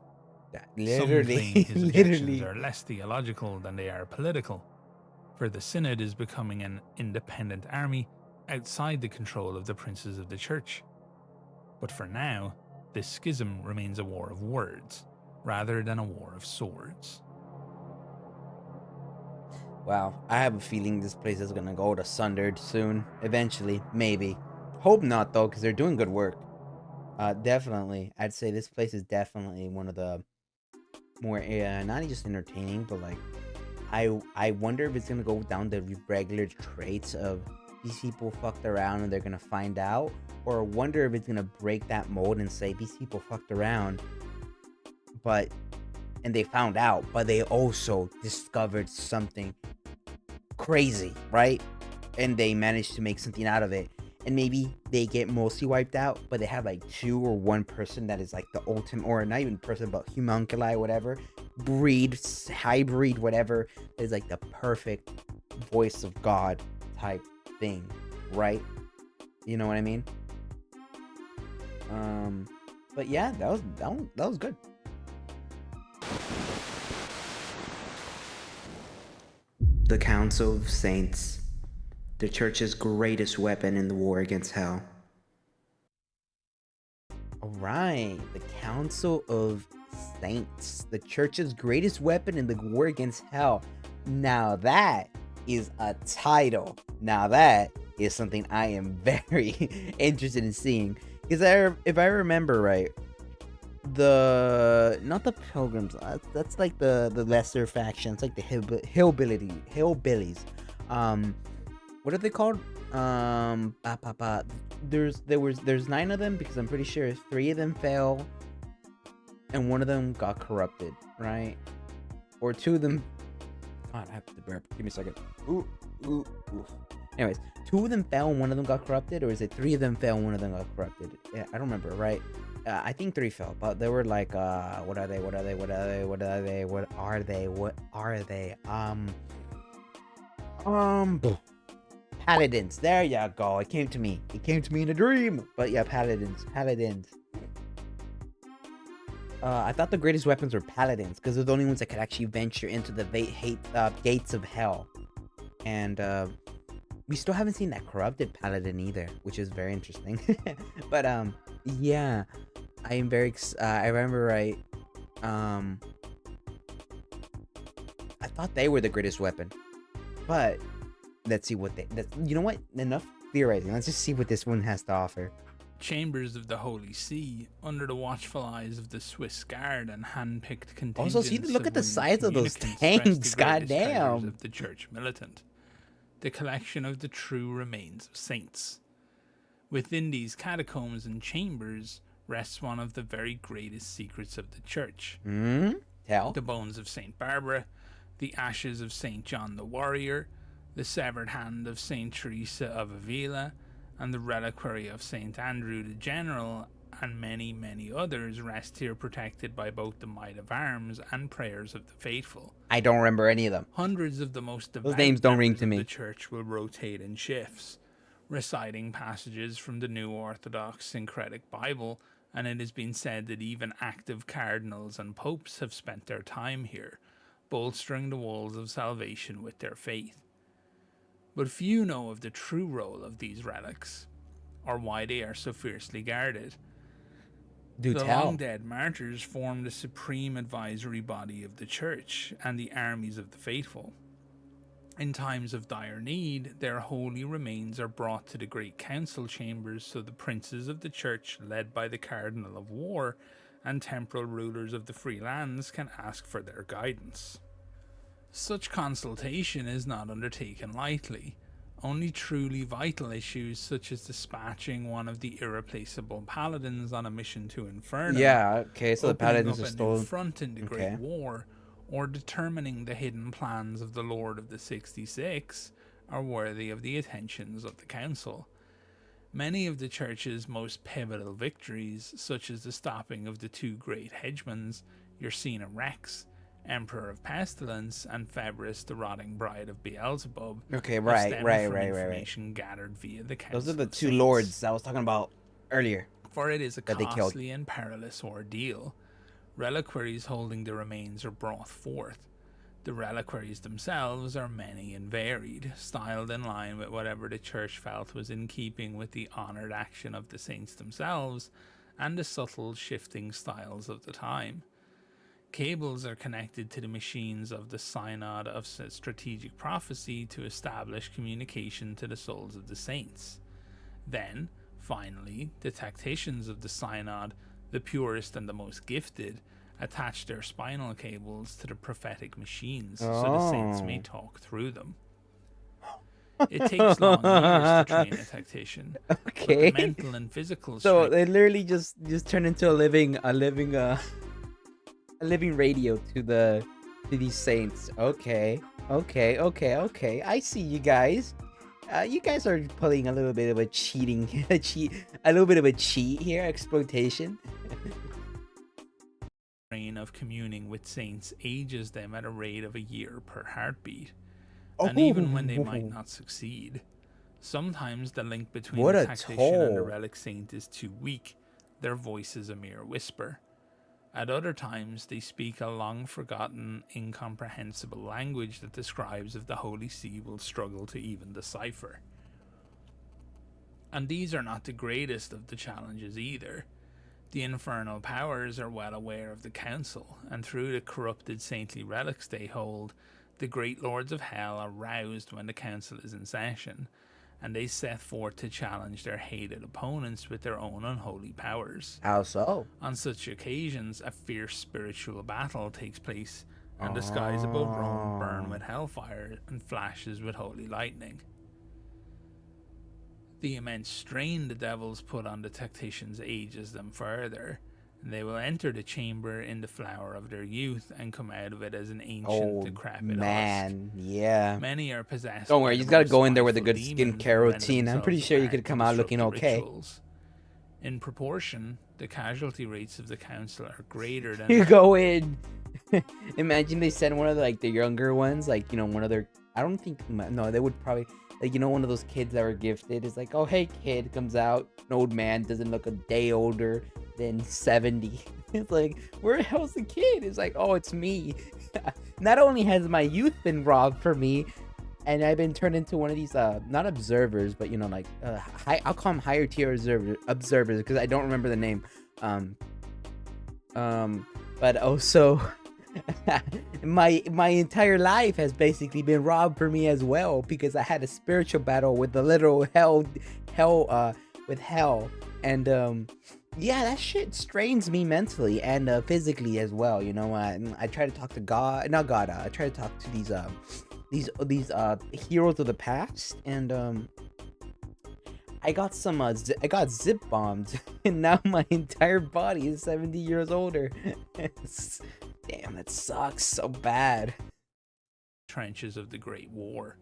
Some claim his objections are less theological than they are political, for the Synod is becoming an independent army outside the control of the princes of the Church. But for now, this schism remains a war of words, rather than a war of swords. Wow, I have a feeling this place is gonna go to sundered soon. Eventually, maybe. Hope not though, because they're doing good work. Definitely, I'd say this place is definitely one of the more not just entertaining, but like I wonder if it's gonna go down the regular traits of these people fucked around and they're gonna find out, or wonder if it's gonna break that mold and say these people fucked around, and they found out, but they also discovered something crazy, right? And they managed to make something out of it. And maybe they get mostly wiped out, but they have like 2 or 1 person that is like the ultimate, or not even person, but homunculi, whatever, breed, hybrid, whatever, is like the perfect voice of God type thing, right? You know what I mean? But yeah, that was good. The Council of Saints, the Church's greatest weapon in the war against hell. Alright, the Council of Saints, the Church's greatest weapon in the war against hell. Now that is a title. Now that is something I am very interested in seeing. Because if I remember right, not the Pilgrims, that's like the lesser faction. It's like the hillbillies. What are they called? There's 9 of them, because I'm pretty sure 3 of them fell and 1 of them got corrupted, right? Or 2 of them. God, I have to burp. Give me a second. Ooh. Anyways, 2 of them fell and 1 of them got corrupted, or is it 3 of them fell and 1 of them got corrupted? Yeah, I don't remember, right? I think 3 fell, but they were like, what are they? Paladins. There you go. It came to me in a dream. But yeah, paladins. I thought the greatest weapons were paladins, because they're the only ones that could actually venture into the gates of hell. And we still haven't seen that corrupted paladin either, which is very interesting. But yeah, I am very. I remember right. I thought they were the greatest weapon, but let's see what you know what? Enough theorizing. Let's just see what this one has to offer. Chambers of the Holy See, under the watchful eyes of the Swiss Guard and hand-picked contingents. Also, see, look at the size of those tanks. Goddamn. Of the Church militant, the collection of the true remains of saints. Within these catacombs and chambers rests one of the very greatest secrets of the Church. Tell. The bones of Saint Barbara, the ashes of Saint John the Warrior, the severed hand of Saint Teresa of Avila, and the reliquary of Saint Andrew the General, and many, many others rest here, protected by both the might of arms and prayers of the faithful. I don't remember any of them. Hundreds of the most devout those names don't ring to me. The Church will rotate in shifts, reciting passages from the New Orthodox Syncretic Bible, and it has been said that even active cardinals and popes have spent their time here, bolstering the walls of salvation with their faith. But few know of the true role of these relics, or why they are so fiercely guarded. The long-dead martyrs form the supreme advisory body of the Church and the armies of the faithful. In times of dire need, their holy remains are brought to the great council chambers, so the princes of the Church, led by the Cardinal of War, and temporal rulers of the free lands can ask for their guidance. Such consultation is not undertaken lightly. Only truly vital issues, such as dispatching one of the irreplaceable paladins on a mission to Inferno, so the paladins are still front in the Great War, or determining the hidden plans of the Lord of the 66, are worthy of the attentions of the Council. Many of the Church's most pivotal victories, such as the stopping of the 2 great hegemons, Yersinia Rex, Emperor of Pestilence, and Febris, the rotting bride of Beelzebub. Right. Information gathered via the Council. Those are the 2 lords I was talking about earlier. For it is a costly and perilous ordeal. Reliquaries holding the remains are brought forth. The reliquaries themselves are many and varied, styled in line with whatever the Church felt was in keeping with the honoured action of the saints themselves and the subtle shifting styles of the time. Cables are connected to the machines of the Synod of Strategic Prophecy to establish communication to the souls of the saints. Then, finally, the tacticians of the Synod, the purest and the most gifted, attach their spinal cables to the prophetic machines so the saints may talk through them. It takes long years to train a tactician, but Okay. the mental and physical So strength. they literally just turn into a living radio to these saints. Okay. Okay. I see you guys. You guys are pulling a little bit of a a little bit of a cheat here, exploitation. Train of communing with saints ages them at a rate of a year per heartbeat, Oh, and even when they might not succeed, sometimes the link between what the a tactician and the toll! relic saint is too weak, their voice is a mere whisper. At other times, they speak a long forgotten, incomprehensible language that the scribes of the Holy See will struggle to even decipher. And these are not the greatest of the challenges either. The infernal powers are well aware of the council, and through the corrupted saintly relics they hold, the great lords of hell are roused when the council is in session, and they set forth to challenge their hated opponents with their own unholy powers. How so? On such occasions, a fierce spiritual battle takes place, and the skies above Rome burn with hellfire and flashes with holy lightning. The immense strain the devils put on the tacticians ages them further, and they will enter the chamber in the flower of their youth and come out of it as an ancient, decrepit man, husk. Yeah. Many are possessed. Don't worry, by you the gotta most go in there with a spiteful good demons skincare who rend routine. I'm pretty themselves sure you apart could to come out disrupt looking the okay. rituals. In proportion, the casualty rates of the council are greater than You go in. Imagine they send one of the younger ones, one of their. I don't think no, they would probably one of those kids that were gifted is like, oh hey kid, comes out, an old man doesn't look a day older than 70. It's like, where the hell's the kid? It's like, oh, it's me. Not only has my youth been robbed for me, and I've been turned into one of these not observers, but I'll call them higher tier observers because I don't remember the name. But also my entire life has basically been robbed for me as well, because I had a spiritual battle with the literal with hell, and yeah, that shit strains me mentally and physically as well. I try to talk to God, not God. I try to talk to these heroes of the past, and I got I got zip bombed, and now my entire body is 70 years older. Damn, that sucks so bad. Trenches of the Great War.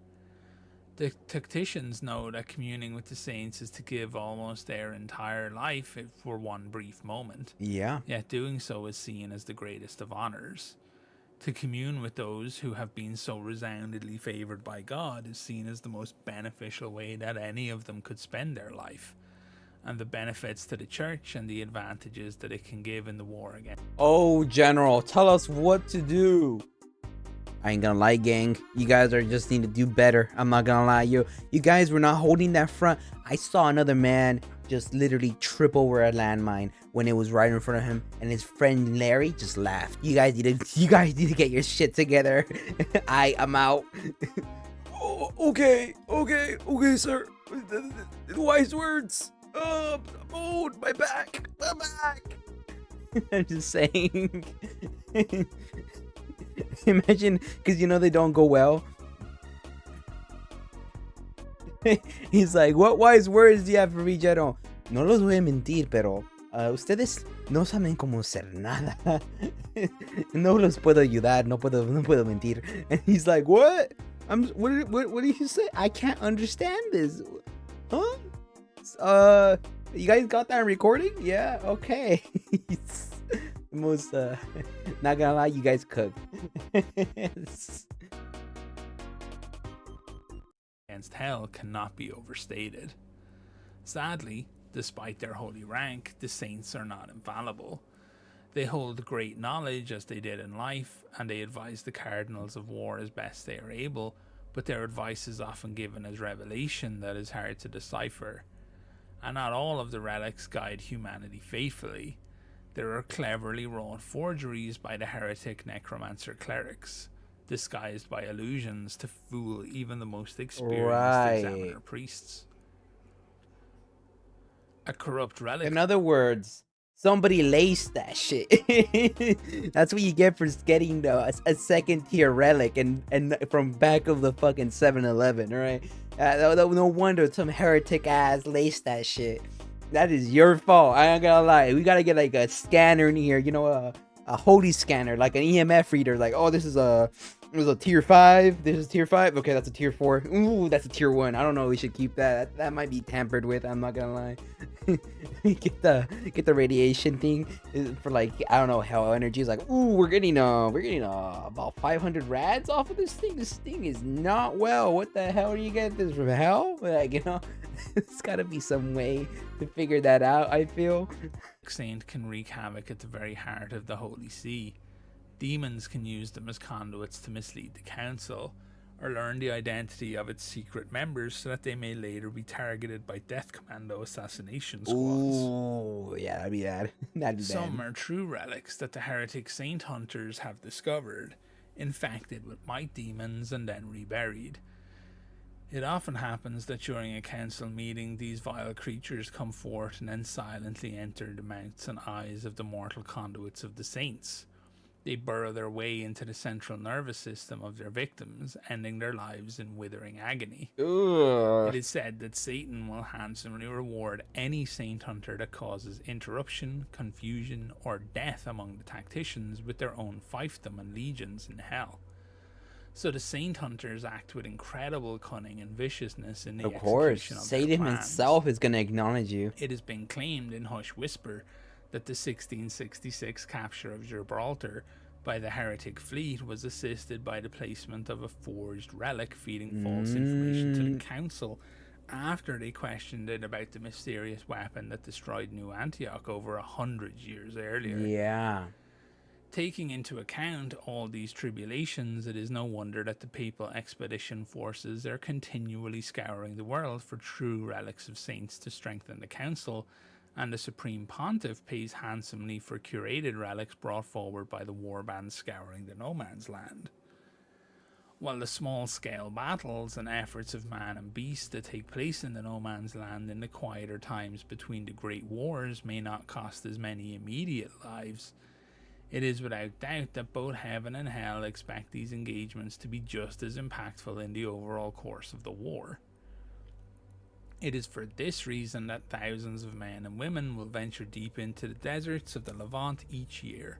The tacticians know that communing with the saints is to give almost their entire life for one brief moment. Yeah. Yet doing so is seen as the greatest of honors. To commune with those who have been so resoundingly favored by God is seen as the most beneficial way that any of them could spend their life, and the benefits to the church and the advantages that it can give in the war again. Oh, General, tell us what to do. I ain't gonna lie, gang. You guys just need to do better. I'm not gonna lie, you guys were not holding that front. I saw another man just literally trip over a landmine when it was right in front of him, and his friend Larry just laughed. You guys need to get your shit together. I'm out. Oh, okay, sir. Wise words. Oh, my back. I'm just saying. Imagine, because they don't go well. He's like, what wise words do you have for me, Jero? No los voy a mentir, pero ustedes no saben cómo ser nada. No los puedo ayudar, no puedo mentir. And he's like, what? What do you say? I can't understand this. Huh? You guys got that recording? Yeah, okay. Most not gonna lie, you guys cooked. Against hell cannot be overstated. Sadly, despite their holy rank, the saints are not infallible. They hold great knowledge as they did in life, and they advise the cardinals of war as best they are able, but their advice is often given as revelation that is hard to decipher. And not all of the relics guide humanity faithfully. There are cleverly wrought forgeries by the heretic necromancer clerics, disguised by illusions to fool even the most experienced examiner priests. A corrupt relic. In other words, Somebody laced that shit. That's what you get for getting a second tier relic and from back of the fucking 7-Eleven, right? No wonder some heretic ass laced that shit. That is your fault. I ain't gonna lie. We gotta get like a scanner in here, a holy scanner, like an EMF reader. Like, oh, this is a tier 5. This is tier 5. Okay, that's a tier 4. Ooh, that's a tier 1. I don't know. We should keep that. That might be tampered with. I'm not gonna lie. get the radiation thing for like, I don't know, hell energy is like, ooh, we're getting about 500 rads off of this thing. This thing is not well. What the hell are you getting this from hell? Like, it's gotta be some way to figure that out, I feel. Saint can wreak havoc at the very heart of the Holy See. Demons can use them as conduits to mislead the council, or learn the identity of its secret members so that they may later be targeted by Death Commando assassination squads. Ooh, yeah, that'd be bad. That'd be Some bad. are true relics that the heretic saint hunters have discovered, infected with might demons and then reburied. It often happens that during a council meeting, these vile creatures come forth and then silently enter the mouths and eyes of the mortal conduits of the saints. They burrow their way into the central nervous system of their victims, ending their lives in withering agony. Ugh. It is said that Satan will handsomely reward any saint hunter that causes interruption, confusion, or death among the tacticians with their own fiefdom and legions in hell. So the saint hunters act with incredible cunning and viciousness in the execution of Satan their plans. himself is gonna acknowledge you. It has been claimed in hush whisper that the 1666 capture of Gibraltar by the heretic fleet was assisted by the placement of a forged relic feeding false information to the council after they questioned it about the mysterious weapon that destroyed New Antioch over 100 years earlier. Yeah. Taking into account all these tribulations, it is no wonder that the papal expedition forces are continually scouring the world for true relics of saints to strengthen the council, and the Supreme Pontiff pays handsomely for curated relics brought forward by the warbands scouring the no man's land. While the small-scale battles and efforts of man and beast that take place in the no man's land in the quieter times between the great wars may not cost as many immediate lives, it is without doubt that both heaven and hell expect these engagements to be just as impactful in the overall course of the war. It is for this reason that thousands of men and women will venture deep into the deserts of the Levant each year,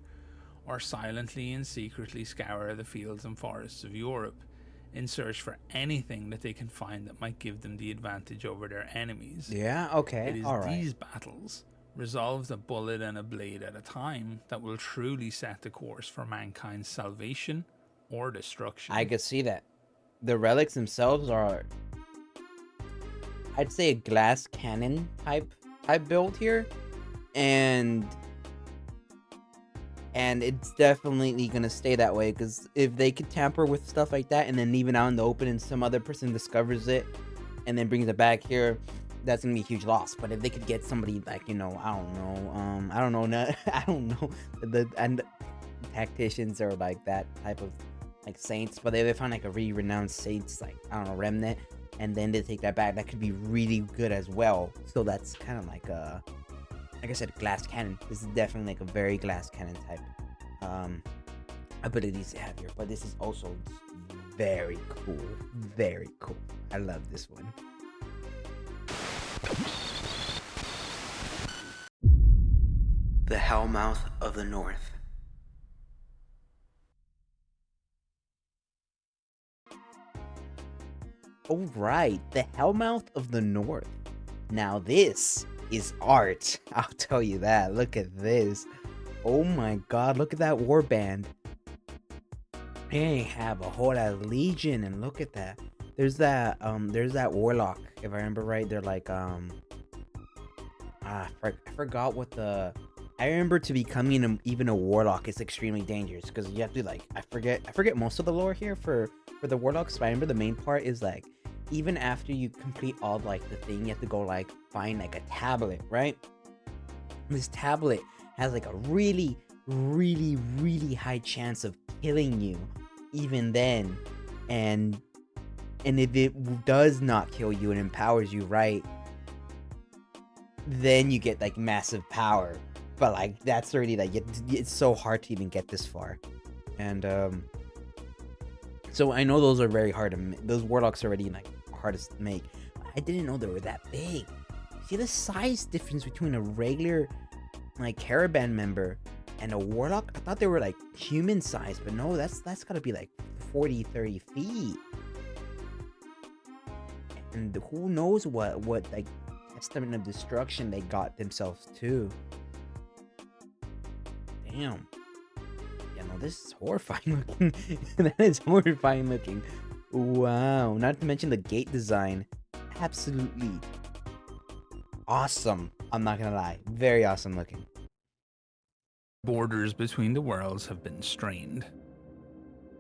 or silently and secretly scour the fields and forests of Europe, in search for anything that they can find that might give them the advantage over their enemies. Yeah, okay, It is all right. these battles, resolved a bullet and a blade at a time, that will truly set the course for mankind's salvation or destruction. I could see that. The relics themselves are, I'd say, a glass cannon type build here, and it's definitely gonna stay that way, because if they could tamper with stuff like that and then leave it out in the open and some other person discovers it and then brings it back here, that's gonna be a huge loss. But if they could get somebody like, I don't know, the tacticians or like that type of like saints, but they found like a really renowned saints, like, I don't know, remnant, and then they take that back, that could be really good as well. So that's kind of like I said, glass cannon. This is definitely like a very glass cannon type abilities to have here, but this is also very cool. Very cool. I love this one. The Hellmouth of the North. Oh right, the Hellmouth of the North. Now this is art. I'll tell you that. Look at this. Oh my god, look at that warband. They have a whole lot of legion, and look at that. There's that warlock, if I remember right. They're like I forgot what the. I remember to becoming even a warlock is extremely dangerous, because you have to like, I forget most of the lore here for the warlocks, but I remember the main part is like, even after you complete all like the thing, you have to go like find like a tablet, right? This tablet has like a really high chance of killing you even then, and if it does not kill you and empowers you, right, then you get like massive power. but like that's already like it's so hard to even get this far, and so I know those are very hard to those warlocks are already like hardest to make. I didn't know they were that big. See the size difference between a regular like caravan member and a warlock? I thought they were like human size, but no, that's gotta be like 40-30 feet. And who knows what like estimate of destruction they got themselves to. Damn. Yeah, no, this is horrifying looking. That is horrifying looking. Wow. Not to mention the gate design. Absolutely awesome. I'm not gonna lie. Very awesome looking. Borders between the worlds have been strained.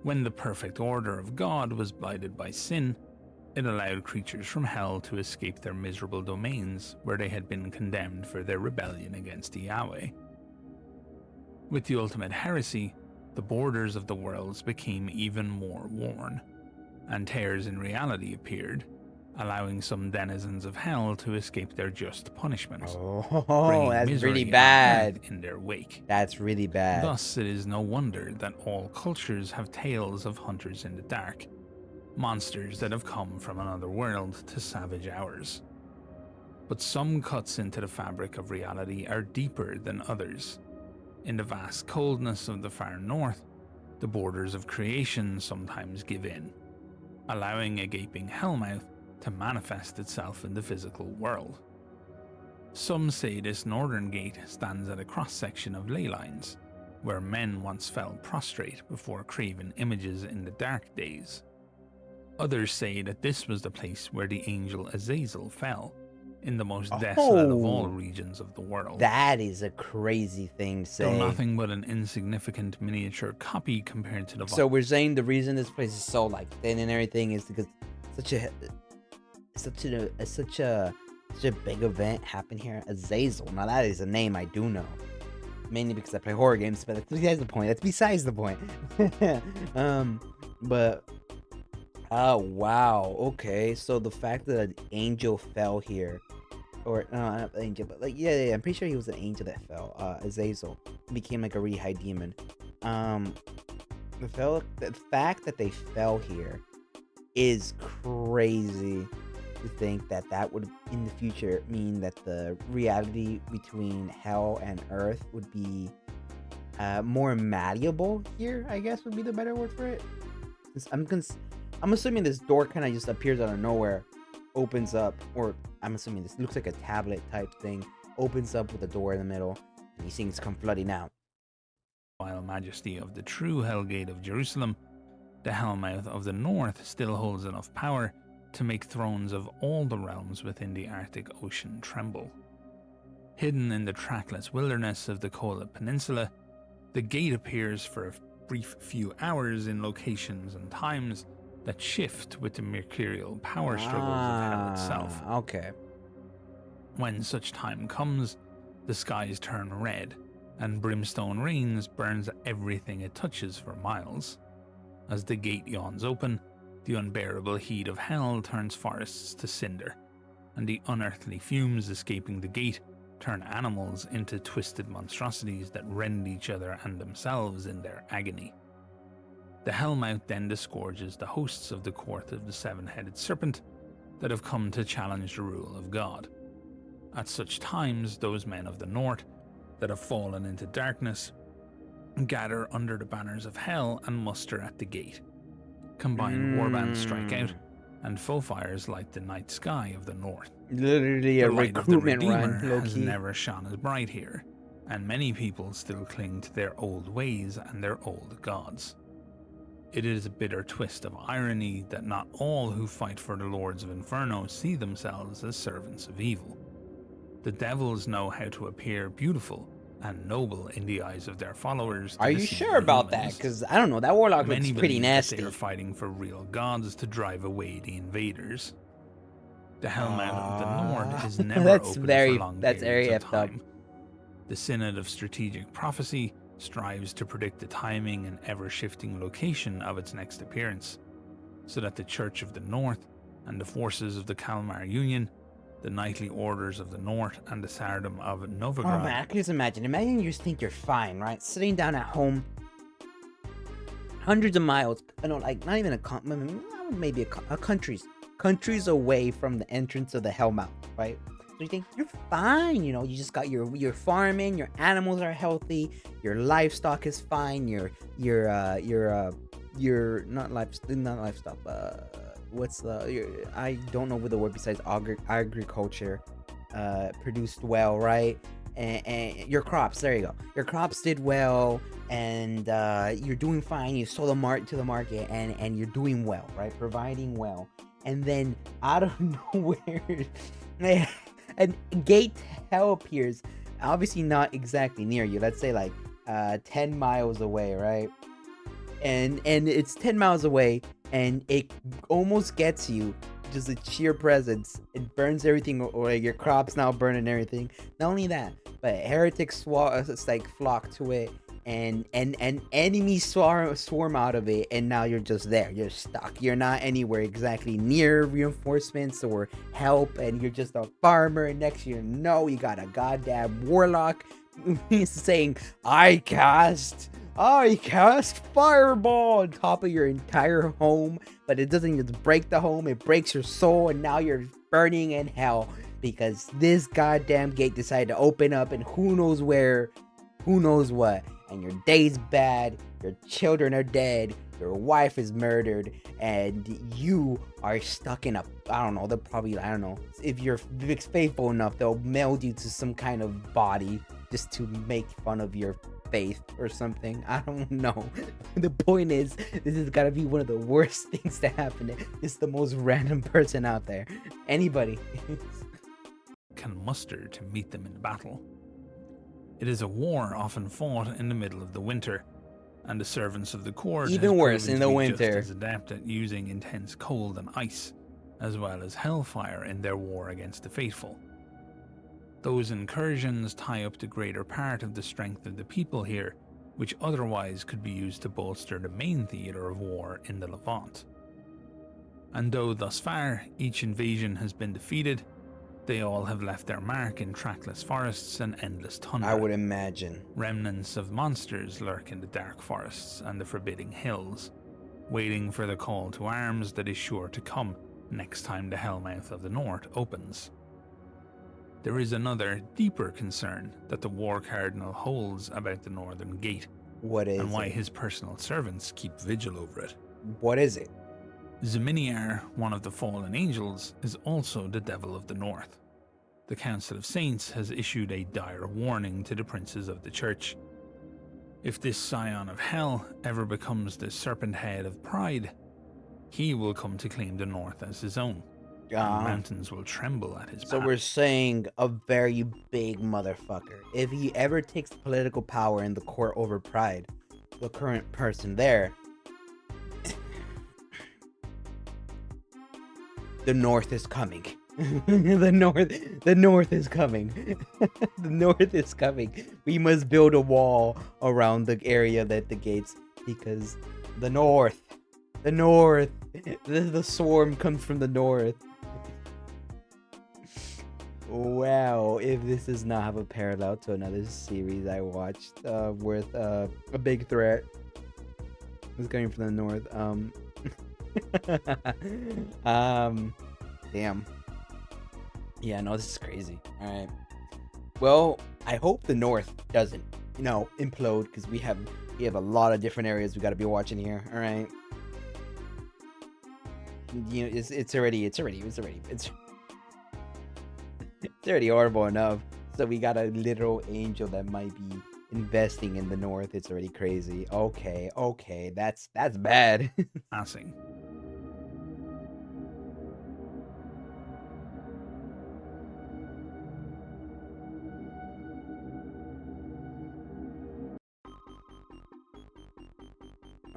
When the perfect order of God was blighted by sin, it allowed creatures from hell to escape their miserable domains where they had been condemned for their rebellion against Yahweh. With the ultimate heresy, the borders of the worlds became even more worn, and tears in reality appeared, allowing some denizens of hell to escape their just punishments, Oh, that's misery really on bad. earth in their wake. That's really bad. Thus, it is no wonder that all cultures have tales of hunters in the dark, monsters that have come from another world to savage ours. But some cuts into the fabric of reality are deeper than others. In the vast coldness of the far north, the borders of creation sometimes give in, allowing a gaping Hellmouth to manifest itself in the physical world. Some say this northern gate stands at a cross-section of ley lines, where men once fell prostrate before craven images in the dark days. Others say that this was the place where the angel Azazel fell, in the most desolate of all regions of the world. That is a crazy thing to say. Though nothing but an insignificant miniature copy compared to the... So we're saying the reason this place is so like thin and everything is because such a big event happened here. Azazel. Now that is a name I do know. Mainly because I play horror games, but that's besides the point. That's besides the point. But oh wow, okay. So the fact that an angel fell here, or no, not an angel, but like yeah, I'm pretty sure he was an angel that fell. Azazel became like a really high demon. The fact that they fell here is crazy. To think that would in the future mean that the reality between hell and earth would be more malleable here, I guess would be the better word for it. I'm assuming this door kind of just appears out of nowhere, opens up, or I'm assuming this looks like a tablet type thing, opens up with a door in the middle, and these things come flooding out. While majesty of the true Hellgate of Jerusalem, the Hellmouth of the North still holds enough power to make thrones of all the realms within the Arctic Ocean tremble. Hidden in the trackless wilderness of the Kola Peninsula, the gate appears for a brief few hours in locations and times that shift with the mercurial power struggles of hell itself. Okay. When such time comes, the skies turn red, and brimstone rains burns everything it touches for miles. As the gate yawns open, the unbearable heat of hell turns forests to cinder, and the unearthly fumes escaping the gate turn animals into twisted monstrosities that rend each other and themselves in their agony. The Hellmouth then disgorges the hosts of the court of the seven-headed serpent that have come to challenge the rule of God. At such times, those men of the north that have fallen into darkness gather under the banners of hell and muster at the gate. Combined warbands strike out, and foe fires light the night sky of the north. Literally a recruitment run, has never shone as bright here, and many people still cling to their old ways and their old gods. It is a bitter twist of irony that not all who fight for the Lords of Inferno see themselves as servants of evil. The devils know how to appear beautiful and noble in the eyes of their followers. Are you sure about that? Because I don't know, that warlock looks pretty nasty. They are fighting for real gods to drive away the invaders. The Hellmouth of the North is never open for long periods of time. The Synod of Strategic Prophecy strives to predict the timing and ever-shifting location of its next appearance, so that the Church of the North and the forces of the Kalmar Union, the knightly orders of the North and the Tsardom of Oh Novigrad. man, I can just imagine. Imagine you just think you're fine, right? Sitting down at home, hundreds of miles. I know, like not even maybe a countries away from the entrance of the Hellmouth, right? So you think you're fine, you know. You just got your farming, your animals are healthy, your livestock is fine, your not livestock. I don't know what the word besides agriculture. Produced well, right? And your crops, there you go. Your crops did well, and you're doing fine. You sold to the market, and you're doing well, right? Providing well. And then out of nowhere, a gate to hell appears. Obviously not exactly near you. Let's say like 10 miles away, right? And it's 10 miles away, and it almost gets you. Just a sheer presence. It burns everything, or like your crops now burning everything. Not only that, but heretics flock to it, and enemies swarm out of it, and now you're just there. You're stuck. You're not anywhere exactly near reinforcements or help, and you're just a farmer. And next you know, you got a goddamn warlock saying, I cast fireball on top of your entire home, but it doesn't just break the home, it breaks your soul, and now you're burning in hell because this goddamn gate decided to open up, and who knows where, who knows what, and your day's bad, your children are dead, your wife is murdered, and you are stuck in I don't know, they'll probably, I don't know, if you're faithful enough, they'll meld you to some kind of body just to make fun of your faith or something. I don't know. The point is, this has got to be one of the worst things to happen. It's the most random person out there. Anybody can muster to meet them in battle. It is a war often fought in the middle of the winter, and the servants of the court even worse in the winter, just as adept at using intense cold and ice, as well as hellfire in their war against the faithful. Those incursions tie up the greater part of the strength of the people here, which otherwise could be used to bolster the main theatre of war in the Levant. And though thus far each invasion has been defeated, they all have left their mark in trackless forests and endless tundra. I would imagine. Remnants of monsters lurk in the dark forests and the forbidding hills, waiting for the call to arms that is sure to come next time the Hellmouth of the North opens. There is another, deeper concern that the War Cardinal holds about the Northern Gate. What is it? And why his personal servants keep vigil over it. What is it? Zeminiar, one of the fallen angels, is also the Devil of the North. The Council of Saints has issued a dire warning to the princes of the Church. If this scion of hell ever becomes the serpent head of pride, he will come to claim the North as his own. And mountains will tremble at his So path. we're saying a very big motherfucker. If he ever takes political power in the court over pride, the current person there, the North is coming. the North is coming. The North is coming. We must build a wall around the area that the gates, because the North, the swarm comes from the North. Wow, if this does not have a parallel to another series I watched with a big threat was coming from the North. Damn. Yeah, no, this is crazy. All right. Well, I hope the North doesn't, implode, because we have a lot of different areas we got to be watching here. All right. It's already horrible enough. So we got a literal angel that might be investing in the North. It's already crazy. Okay, that's bad. Passing.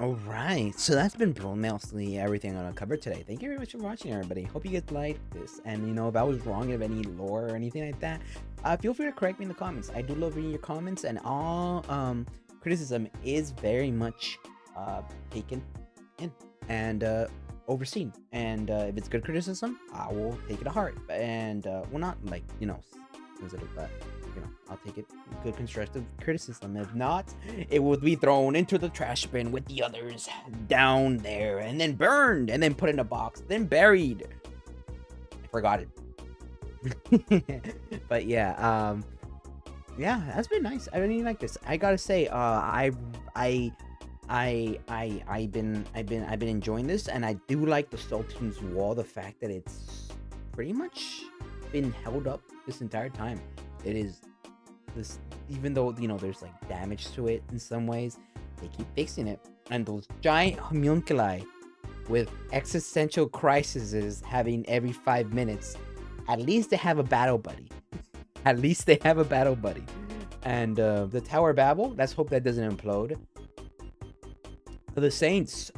Alright, so that's been mostly everything I'm gonna cover today. Thank you very much for watching, everybody. Hope you guys liked this. And, if I was wrong of any lore or anything like that, feel free to correct me in the comments. I do love reading your comments, and all criticism is very much taken in. And overseen. And if it's good criticism, I will take it to heart. And well, not like, you know, sensitive, but you know, I'll take it good constructive criticism. If not, it will be thrown into the trash bin with the others down there, and then burned, and then put in a box, then buried. I forgot it. But yeah, yeah, that's been nice. I really like this. I gotta say, I've been enjoying this, and I do like the Sultan's Wall. The fact that it's pretty much been held up this entire time. It is this, even though, you know, there's like damage to it in some ways, they keep fixing it. And those giant homunculi with existential crises having every 5 minutes, at least they have a battle buddy. At least they have a battle buddy. And the Tower of Babel, let's hope that doesn't implode. The Saints,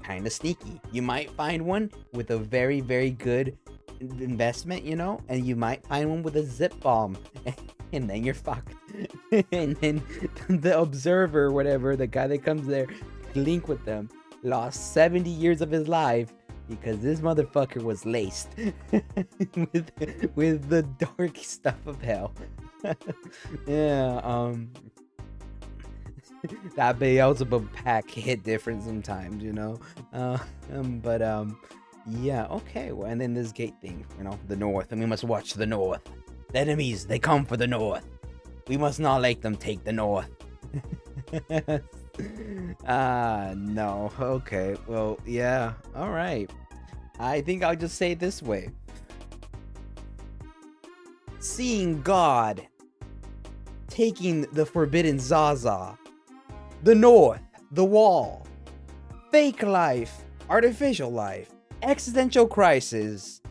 kind of sneaky. You might find one with a very, very good investment, you know, and you might find one with a zip bomb, and then you're fucked. And then the Observer, whatever, the guy that comes there to link with them, lost 70 years of his life because this motherfucker was laced with the dark stuff of hell. Yeah, that Beelzebub pack hit different sometimes, you know. Yeah, okay. Well, and then this gate thing, you know, the north, and we must watch the north. The enemies, they come for the north. We must not let them take the north. No. Okay. Well, yeah. All right. I think I'll just say it this way. Seeing God taking the forbidden Zaza, the north, the wall, fake life, artificial life, existential crisis,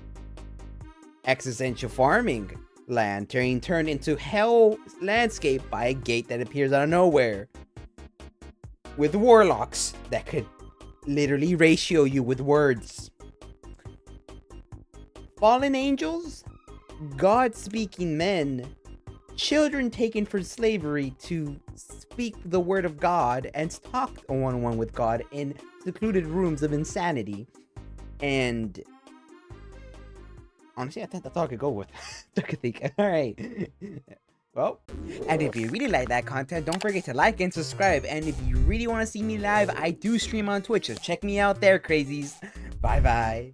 existential farming land turned into hell landscape by a gate that appears out of nowhere, with warlocks that could literally ratio you with words, fallen angels, God-speaking men, children taken for slavery to speak the word of God and talk one-on-one with God in secluded rooms of insanity. And honestly, I think that's all I could go with. I could think. All right. Well, and if you really like that content, don't forget to like and subscribe. And if you really want to see me live, I do stream on Twitch, so check me out there, crazies. Bye bye.